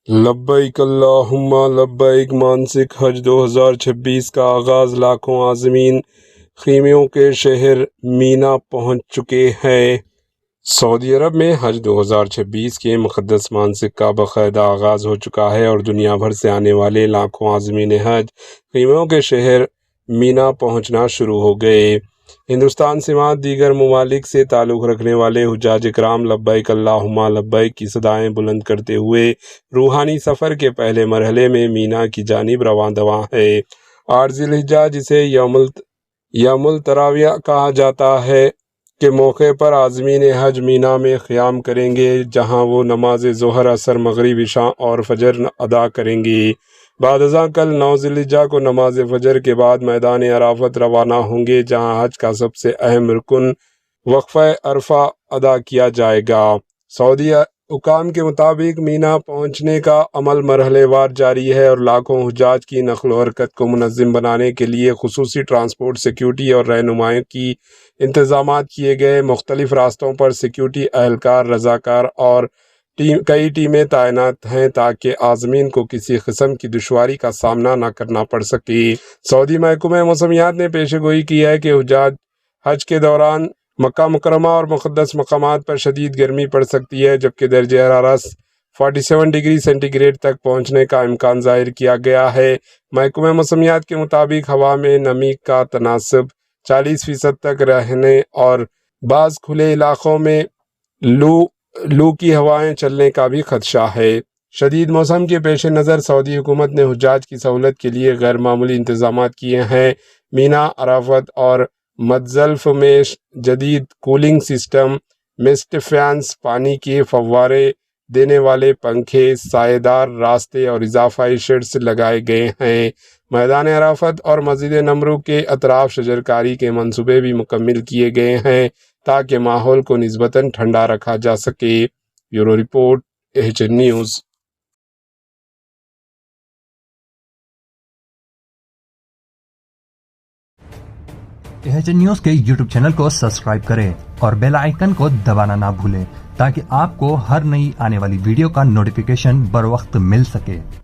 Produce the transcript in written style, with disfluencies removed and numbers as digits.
لبیک اللہم لبیک مانسک حج 2026 کا آغاز لاکھوں عازمین خیموں کے شہر مینا پہنچ چکے ہیں۔ سعودی عرب میں حج 2026 کے مقدس مانسک کا باقاعدہ آغاز ہو چکا ہے اور دنیا بھر سے آنے والے لاکھوں عازمین حج خیموں کے شہر مینا پہنچنا شروع ہو گئے۔ ہندوستان سمات دیگر ممالک سے تعلق رکھنے والے حجاج اکرام لبیک اللہم لبیک کی صدائیں بلند کرتے ہوئے روحانی سفر کے پہلے مرحلے میں مینا کی جانب رواں دواں ہے۔ 8 ذی الحجہ جسے یوم الترویہ کہا جاتا ہے کے موقع پر عازمین حج مینا میں قیام کریں گے، جہاں وہ نماز ظہر، عصر، مغرب، عشاء اور فجر ادا کریں گے۔ بعد ازاں کل 9 ذی الحجہ کو نماز فجر کے بعد میدان عرفات روانہ ہوں گے، جہاں حج کا سب سے اہم رکن وقفہ عرفہ ادا کیا جائے گا۔ سعودی حکام کے مطابق مینا پہنچنے کا عمل مرحلے وار جاری ہے اور لاکھوں حجاج کی نقل و حرکت کو منظم بنانے کے لیے خصوصی ٹرانسپورٹ، سیکیورٹی اور رہنمائی کی انتظامات کیے گئے۔ مختلف راستوں پر سیکیورٹی اہلکار، رضاکار اور کئی ٹیمیں تعینات ہیں تاکہ عازمین کو کسی قسم کی دشواری کا سامنا نہ کرنا پڑ سکے۔ سعودی محکمہ موسمیات نے پیشن گوئی کی ہے کہ حجاج حج کے دوران مکہ مکرمہ اور مقدس مقامات پر شدید گرمی پڑ سکتی ہے، جبکہ درجہ حرارت 47 ڈگری سینٹی گریڈ تک پہنچنے کا امکان ظاہر کیا گیا ہے۔ محکمہ موسمیات کے مطابق ہوا میں نمی کا تناسب 40% تک رہنے اور بعض کھلے علاقوں میں لو کی ہوائیں چلنے کا بھی خدشہ ہے۔ شدید موسم کے پیش نظر سعودی حکومت نے حجاج کی سہولت کے لیے غیر معمولی انتظامات کیے ہیں۔ مینا، عرفات اور مزدلفہ میں جدید کولنگ سسٹم، مسٹ فینس، پانی کے فوارے دینے والے پنکھے، سایہ دار راستے اور اضافی شیڈز لگائے گئے ہیں۔ میدان عرفات اور مسجد نبوی کے اطراف شجرکاری کے منصوبے بھی مکمل کیے گئے ہیں تاکہ ماحول کو نسبتاً ٹھنڈا رکھا جا سکے۔ Bureau report, AHN news. AHN news کے YouTube چینل کو سبسکرائب کریں اور بیل آئیکن کو دبانا نہ بھولیں تاکہ آپ کو ہر نئی آنے والی ویڈیو کا نوٹیفیکیشن بر وقت مل سکے۔